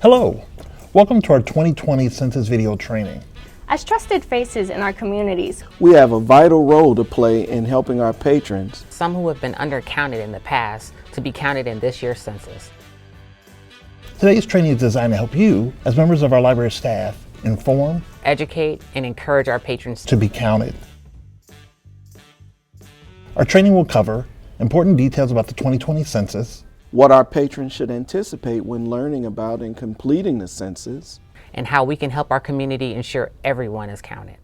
Hello, welcome to our 2020 Census video training. As trusted faces in our communities, we have a vital role to play in helping our patrons, some who have been undercounted in the past, to be counted in this year's census. Today's training is designed to help you, as members of our library staff, inform, educate, and encourage our patrons to be counted. Our training will cover important details about the 2020 census, what our patrons should anticipate when learning about and completing the census, and how we can help our community ensure everyone is counted.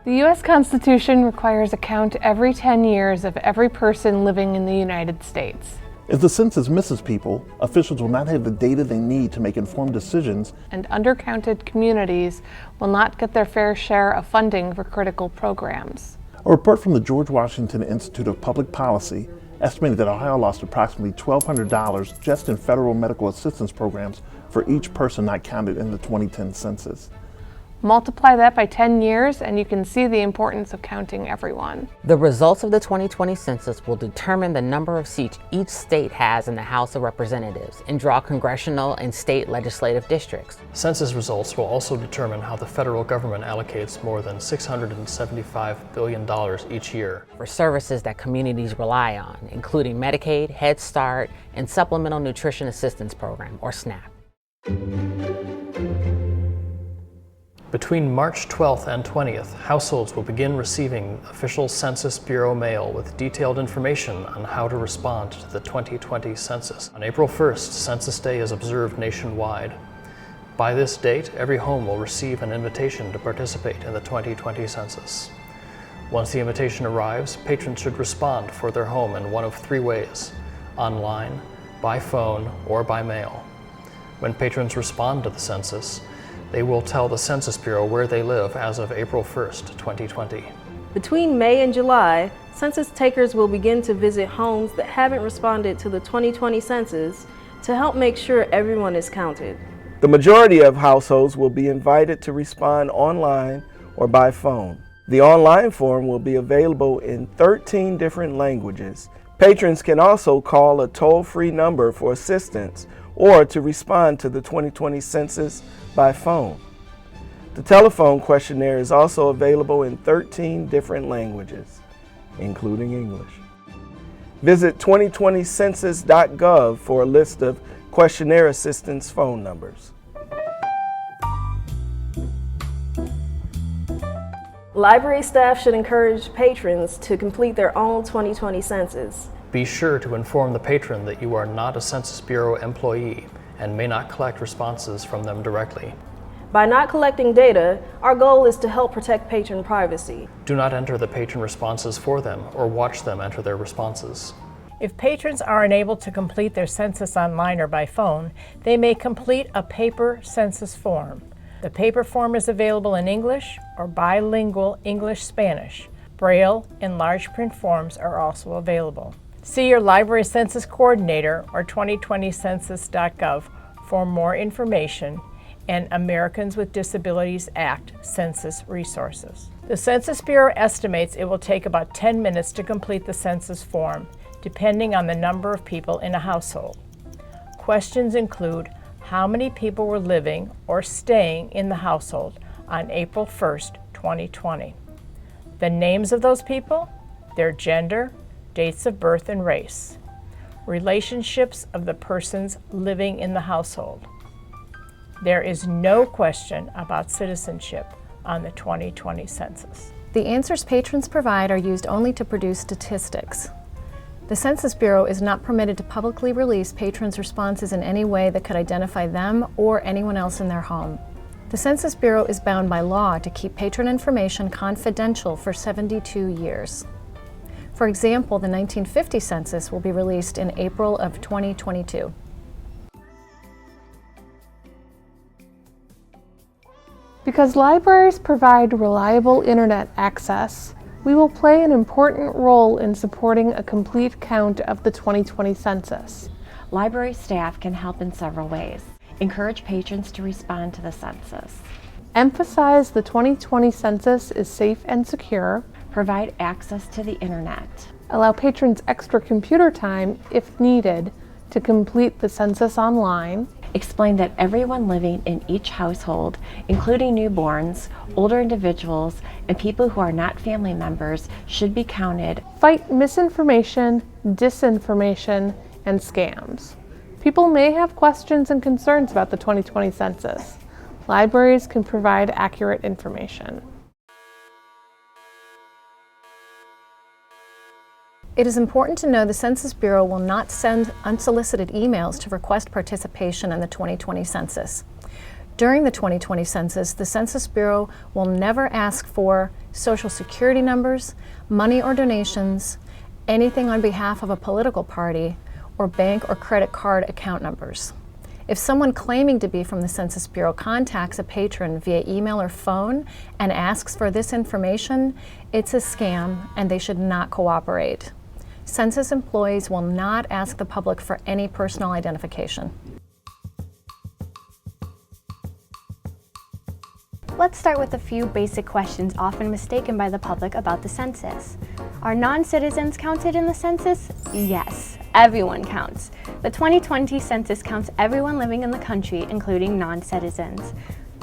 The U.S. Constitution requires a count every 10 years of every person living in the United States. If the census misses people, officials will not have the data they need to make informed decisions, and undercounted communities will not get their fair share of funding for critical programs. A report from the George Washington Institute of Public Policy estimated that Ohio lost approximately $1,200 just in federal medical assistance programs for each person not counted in the 2010 census. Multiply that by 10 years and you can see the importance of counting everyone. The results of the 2020 census will determine the number of seats each state has in the House of Representatives and draw congressional and state legislative districts. Census results will also determine how the federal government allocates more than $675 billion each year for services that communities rely on, including Medicaid, Head Start, and Supplemental Nutrition Assistance Program, or SNAP. Between March 12th and 20th, households will begin receiving official Census Bureau mail with detailed information on how to respond to the 2020 census. On April 1st, Census Day is observed nationwide. By this date, every home will receive an invitation to participate in the 2020 census. Once the invitation arrives, patrons should respond for their home in one of three ways: online, by phone, or by mail. When patrons respond to the census, they will tell the Census Bureau where they live as of April 1st, 2020. Between May and July, census takers will begin to visit homes that haven't responded to the 2020 census to help make sure everyone is counted. The majority of households will be invited to respond online or by phone. The online form will be available in 13 different languages. Patrons can also call a toll-free number for assistance or to respond to the 2020 census by phone. The telephone questionnaire is also available in 13 different languages, including English. Visit 2020census.gov for a list of questionnaire assistance phone numbers. Library staff should encourage patrons to complete their own 2020 census. Be sure to inform the patron that you are not a Census Bureau employee and may not collect responses from them directly. By not collecting data, our goal is to help protect patron privacy. Do not enter the patron responses for them or watch them enter their responses. If patrons are unable to complete their census online or by phone, they may complete a paper census form. The paper form is available in English or bilingual English-Spanish. Braille and large print forms are also available. See your library census coordinator or 2020census.gov for more information and Americans with Disabilities Act census resources. The Census Bureau estimates it will take about 10 minutes to complete the census form, depending on the number of people in a household. Questions include how many people were living or staying in the household on April 1st, 2020. The names of those people, their gender, dates of birth and race, relationships of the persons living in the household. There is no question about citizenship on the 2020 census. The answers patrons provide are used only to produce statistics. The Census Bureau is not permitted to publicly release patrons' responses in any way that could identify them or anyone else in their home. The Census Bureau is bound by law to keep patron information confidential for 72 years. For example, the 1950 census will be released in April of 2022. Because libraries provide reliable internet access, we will play an important role in supporting a complete count of the 2020 census. Library staff can help in several ways. Encourage patrons to respond to the census. Emphasize the 2020 census is safe and secure. Provide access to the internet. Allow patrons extra computer time, if needed, to complete the census online. Explain that everyone living in each household, including newborns, older individuals, and people who are not family members, should be counted. Fight misinformation, disinformation, and scams. People may have questions and concerns about the 2020 census. Libraries can provide accurate information. It is important to know the Census Bureau will not send unsolicited emails to request participation in the 2020 census. During the 2020 census, the Census Bureau will never ask for Social Security numbers, money or donations, anything on behalf of a political party, or bank or credit card account numbers. If someone claiming to be from the Census Bureau contacts a patron via email or phone and asks for this information, it's a scam and they should not cooperate. Census employees will not ask the public for any personal identification. Let's start with a few basic questions often mistaken by the public about the census. Are non-citizens counted in the census? Yes, everyone counts. The 2020 census counts everyone living in the country, including non-citizens.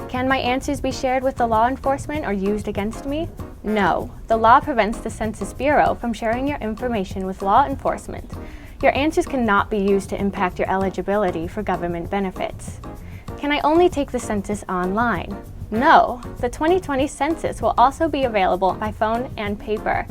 Can my answers be shared with the law enforcement or used against me? No. The law prevents the Census Bureau from sharing your information with law enforcement. Your answers cannot be used to impact your eligibility for government benefits. Can I only take the census online? No. The 2020 census will also be available by phone and paper.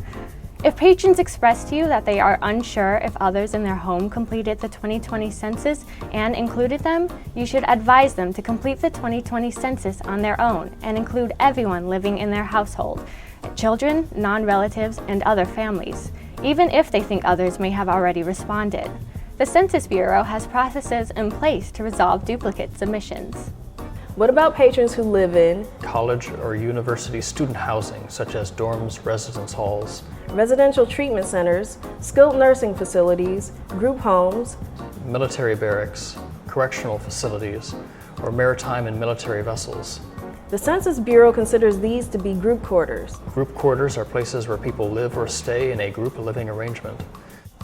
If patrons express to you that they are unsure if others in their home completed the 2020 census and included them, you should advise them to complete the 2020 census on their own and include everyone living in their household, children, non-relatives, and other families, even if they think others may have already responded. The Census Bureau has processes in place to resolve duplicate submissions. What about patrons who live in College or university student housing, such as dorms, residence halls, residential treatment centers, skilled nursing facilities, group homes, military barracks, correctional facilities, or maritime and military vessels? The Census Bureau considers these to be group quarters. Group quarters are places where people live or stay in a group living arrangement.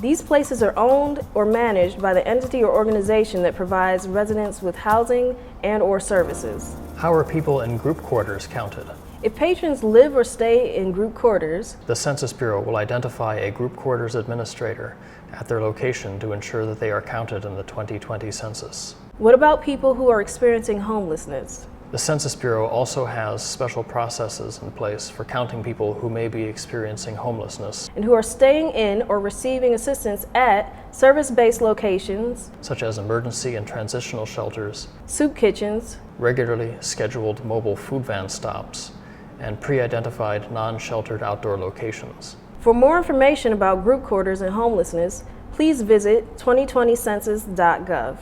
These places are owned or managed by the entity or organization that provides residents with housing and/or services. How are people in group quarters counted? If patrons live or stay in group quarters, the Census Bureau will identify a group quarters administrator at their location to ensure that they are counted in the 2020 census. What about people who are experiencing homelessness? The Census Bureau also has special processes in place for counting people who may be experiencing homelessness and who are staying in or receiving assistance at service-based locations, such as emergency and transitional shelters, soup kitchens, regularly scheduled mobile food van stops, and pre-identified non-sheltered outdoor locations. For more information about group quarters and homelessness, please visit 2020census.gov.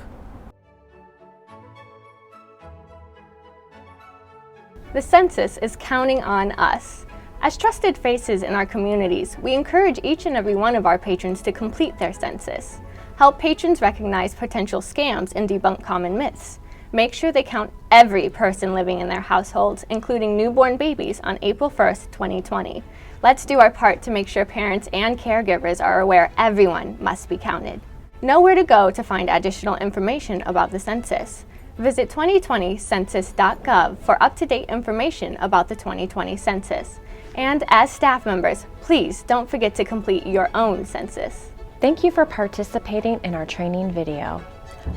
The census is counting on us. As trusted faces in our communities, we encourage each and every one of our patrons to complete their census. Help patrons recognize potential scams and debunk common myths. Make sure they count every person living in their households, including newborn babies, on April 1st, 2020. Let's do our part to make sure parents and caregivers are aware everyone must be counted. Know where to go to find additional information about the census. Visit 2020census.gov for up-to-date information about the 2020 census. And as staff members, please don't forget to complete your own census. Thank you for participating in our training video.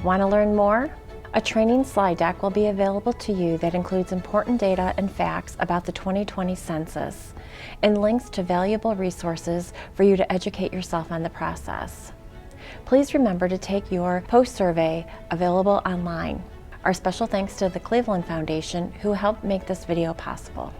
Want to learn more? A training slide deck will be available to you that includes important data and facts about the 2020 census and links to valuable resources for you to educate yourself on the process. Please remember to take your post-survey available online. Our special thanks to the Cleveland Foundation, who helped make this video possible.